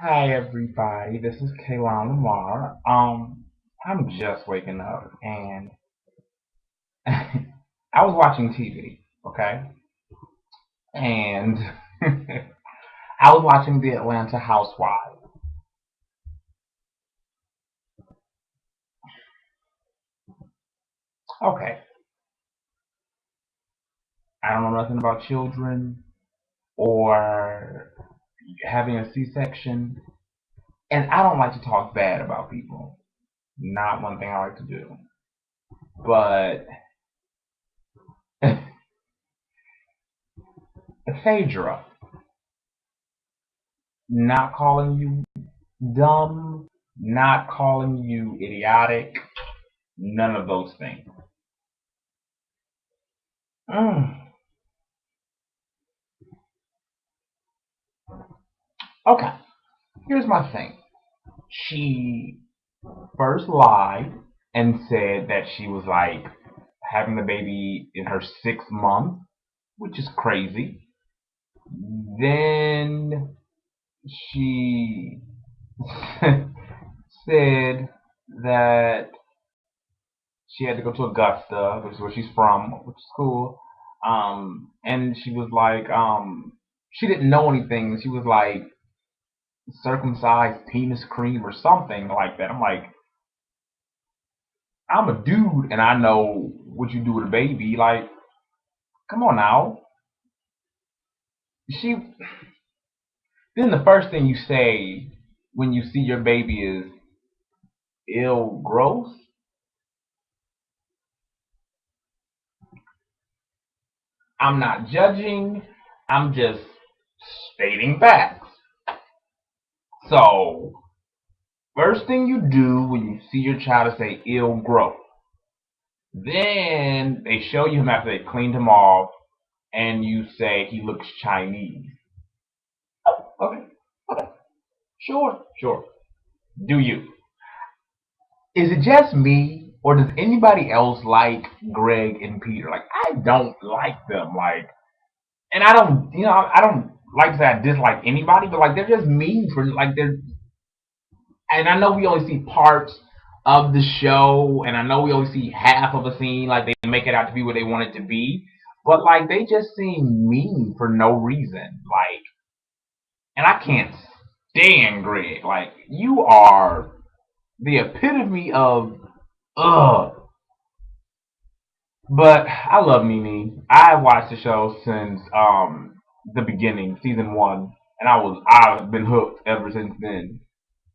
Hi everybody, this is Lamar. I'm just waking up and I was watching TV, okay? And I was watching the Atlanta Housewives. Okay, I don't know nothing about children or having a C-section, and I don't like to talk bad about people. Not one thing I like to do. But Phaedra, not calling you dumb, not calling you idiotic, none of those things. Mm. Okay, here's my thing. She first lied and said that she was like having the baby in her 6th month, which is crazy. Then she said that she had to go to Augusta, which is where she's from, which is cool. And she was like, she didn't know anything. She was like circumcised penis cream or something like that. I'm like, I'm a dude and I know what you do with a baby. Like, come on now. She then the first thing you say when you see your baby is ill gross. I'm not judging. I'm just stating facts. So first thing you do when you see your child is say ill growth. Then they show you him after they cleaned him off, and you say he looks Chinese. Oh, okay, okay, sure, sure. Do you? Is it just me, or does anybody else like Greg and Peter? Like, I don't like them. Like, and I don't, I don't like to say I dislike anybody, but like they're just mean for like they're and I know we only see parts of the show, and I know we only see half of a scene, like they make it out to be what they want it to be, but like they just seem mean for no reason. Like, and I can't stand Greg. Like, you are the epitome of ugh. But I love Mimi. I've watched the show since the beginning, season 1, and I've been hooked ever since then.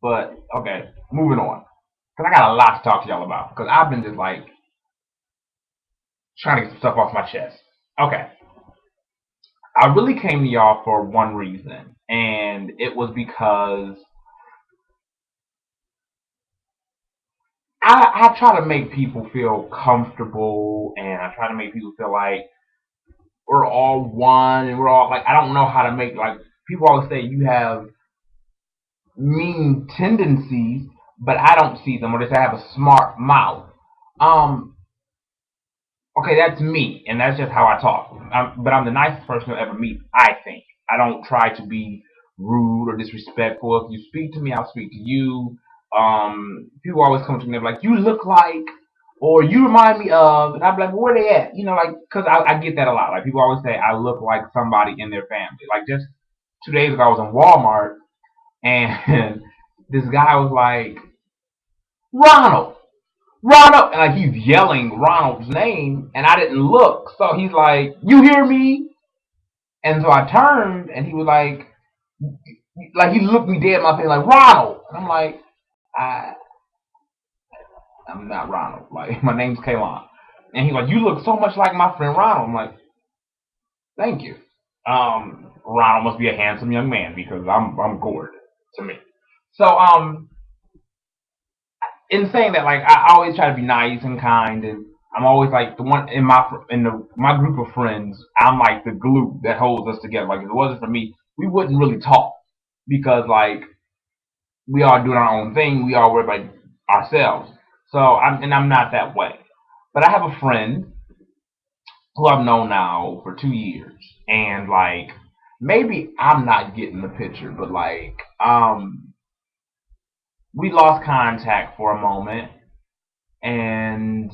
But okay, moving on. Because I got a lot to talk to y'all about. Because I've been just like trying to get some stuff off my chest. Okay. I really came to y'all for one reason. And it was because I try to make people feel comfortable. And I try to make people feel like we're all one. And we're all like, I don't know how to make, like, people always say you have mean tendencies, but I don't see them. Or they say I have a smart mouth. Um, Okay, that's me, and that's just how I talk. But I'm the nicest person you'll ever meet, I think. I don't try to be rude or disrespectful. If you speak to me, I'll speak to you. People always come to me and they're like, "You look like," or "You remind me of," and I'm like, well, "Where they at?" Like, because I get that a lot. Like, people always say I look like somebody in their family. Like, just 2 days ago, I was in Walmart, and this guy was like, "Ronald." Ronald, and like he's yelling Ronald's name, and I didn't look. So he's like, "You hear me?" And so I turned, and he was like he looked me dead in my face, like Ronald. And I'm like, I, I'm not Ronald. Like my name's Kaylon. And he's like, "You look so much like my friend Ronald." I'm like, "Thank you." Ronald must be a handsome young man because I'm gourd to me. So in saying that, like I always try to be nice and kind, and I'm always like the one in my group of friends. I'm like the glue that holds us together. Like if it wasn't for me, we wouldn't really talk because like we all doing our own thing. We all worry about ourselves. So I'm not that way. But I have a friend who I've known now for 2 years, and like maybe I'm not getting the picture, but like we lost contact for a moment, and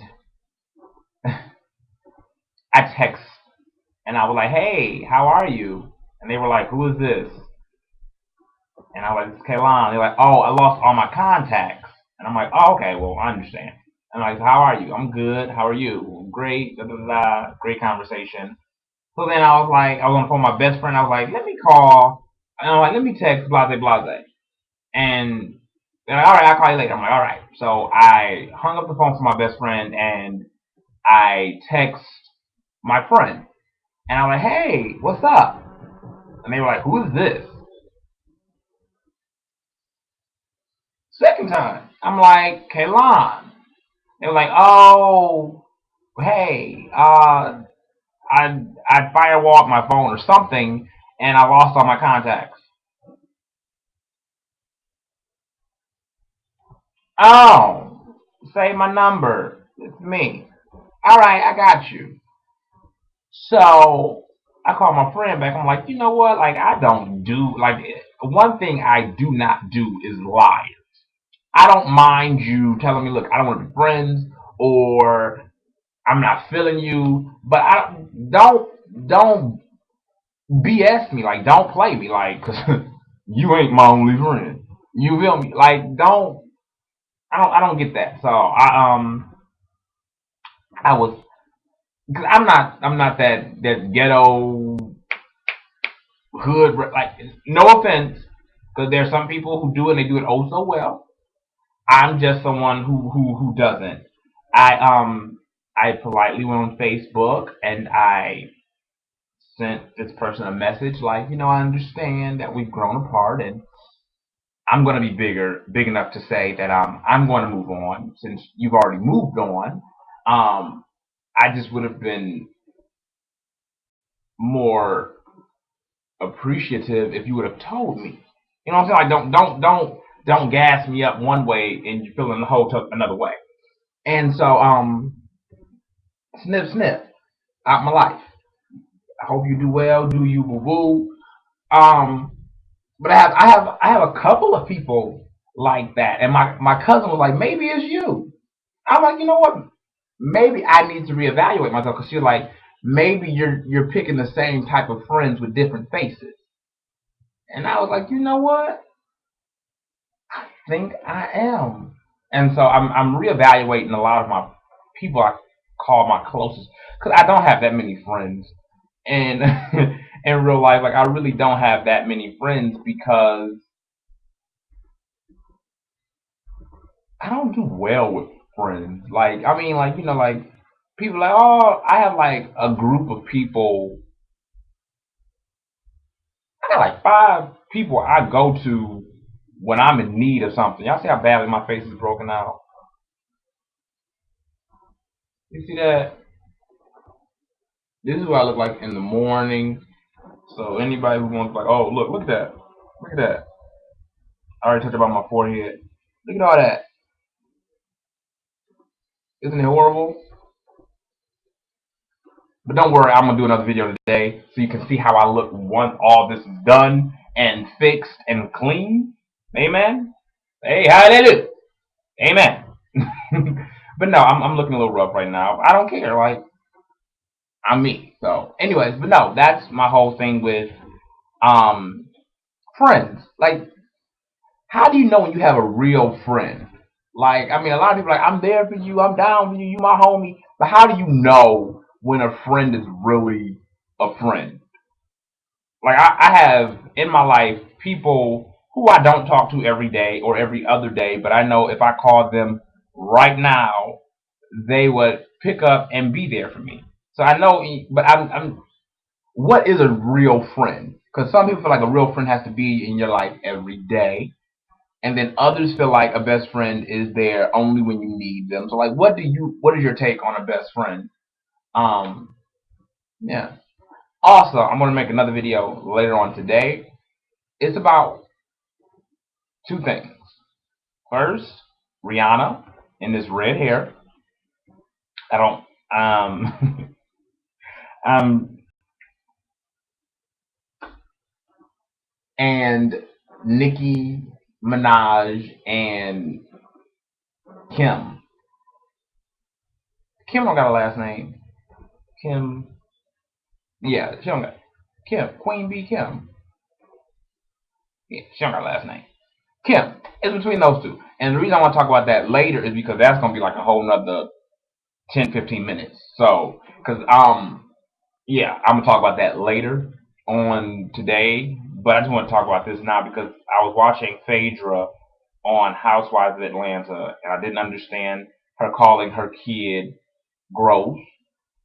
I text and I was like, "Hey, how are you?" And they were like, "Who is this?" And I was like, "It's Kaylon." They're like, "Oh, I lost all my contacts." And I'm like, "Oh, okay, well, I understand." And I'm like, "How are you?" "I'm good. How are you?" "Great." Da da da. Great conversation. So then I was like, I was on the phone with my best friend. I was like, "Let me call." And I'm like, "Let me text blase blase." And they're like, "All right, I'll call you later." I'm like, "All right." So I hung up the phone for my best friend and I text my friend. And I'm like, "Hey, what's up?" And they were like, "Who is this?" Second time, I'm like, "Kaylon." They were like, "Oh, hey, I firewalled my phone or something, and I lost all my contacts." "Oh, say my number. It's me." "All right, I got you." So I called my friend back. I'm like, "You know what? Like, I don't do like one thing I do not do is lie. I don't mind you telling me, look, I don't want to be friends, or I'm not feeling you, but I don't BS me. Like, don't play me. Like, 'cause you ain't my only friend. You feel me? Like, don't. I don't get that. So I was, because I'm not that ghetto hood, like, no offense, because there's some people who do it and they do it oh so well. I'm just someone who doesn't. I politely went on Facebook and I sent this person a message like, I understand that we've grown apart, and I'm going to be big enough to say that I'm going to move on since you've already moved on. Um, I just would have been more appreciative if you would have told me. You know what I'm saying? Like, don't gas me up one way and you're feeling the whole another way. And so snip snip out my life. I hope you do well. Do you boo boo? Um, but I have a couple of people like that, and my cousin was like, maybe it's you. I'm like, you know what? Maybe I need to reevaluate myself, because she's like, maybe you're picking the same type of friends with different faces. And I was like, you know what? I think I am. And so I'm reevaluating a lot of my people I call my closest, because I don't have that many friends. And in real life, like, I really don't have that many friends because I don't do well with friends. Like, I mean, like, like, people like, oh, I have like a group of people. I got like 5 people I go to when I'm in need of something. Y'all see how badly my face is broken out? You see that? This is what I look like in the morning. So anybody who wants, like, oh, look at that. Look at that. I already touched about my forehead. Look at all that. Isn't it horrible? But don't worry, I'm gonna do another video today so you can see how I look once all this is done and fixed and clean. Amen. Hey, hallelujah. Amen. But no, I'm looking a little rough right now. I don't care. Like, I'm me. So, anyways, but no, that's my whole thing with um friends. Like, how do you know when you have a real friend? Like, I mean, a lot of people are like, I'm there for you, I'm down for you, you my homie. But how do you know when a friend is really a friend? Like, I have in my life people who I don't talk to every day or every other day, but I know if I called them right now, they would pick up and be there for me. So I know, but I'm what is a real friend? Because some people feel like a real friend has to be in your life every day, and then others feel like a best friend is there only when you need them. So, like, what is your take on a best friend? Um, yeah. Also, I'm gonna make another video later on today. It's about two things. First, Rihanna and this red hair. I don't. Um, um, and Nicki Minaj and Kim. Kim don't got a last name. Kim. Yeah, she don't got Kim. Queen B Kim. Yeah, she don't got a last name. Kim. It's between those two. And the reason I want to talk about that later is because that's gonna be like a whole nother 10, 15 minutes. So, because yeah, I'm gonna talk about that later on today. But I just want to talk about this now because I was watching Phaedra on Housewives of Atlanta, and I didn't understand her calling her kid gross.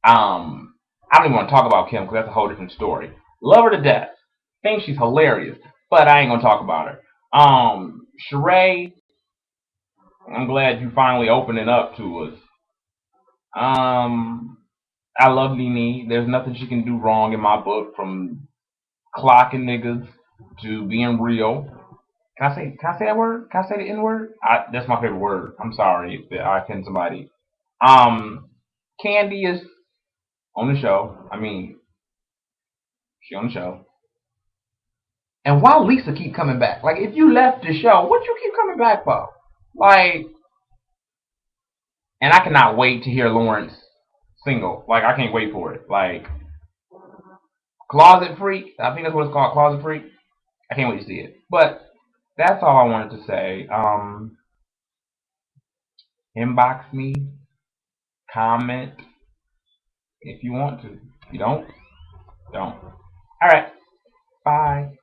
I don't even want to talk about Kim because that's a whole different story. Love her to death. Think she's hilarious, but I ain't gonna talk about her. Sheree, I'm glad you finally opening up to us. Um, I love Nene. There's nothing she can do wrong in my book, from clocking niggas to being real. Can I say that word? Can I say the N word? That's my favorite word. I'm sorry if I offend somebody. Um, Candy is on the show. I mean, she on the show. And why Lisa keep coming back? Like, if you left the show, what you keep coming back for? Like, and I cannot wait to hear Lawrence single. Like, I can't wait for it. Like, Closet Freak. I think that's what it's called, Closet Freak. I can't wait to see it. But that's all I wanted to say. Inbox me, comment if you want to. If you don't, don't. All right. Bye.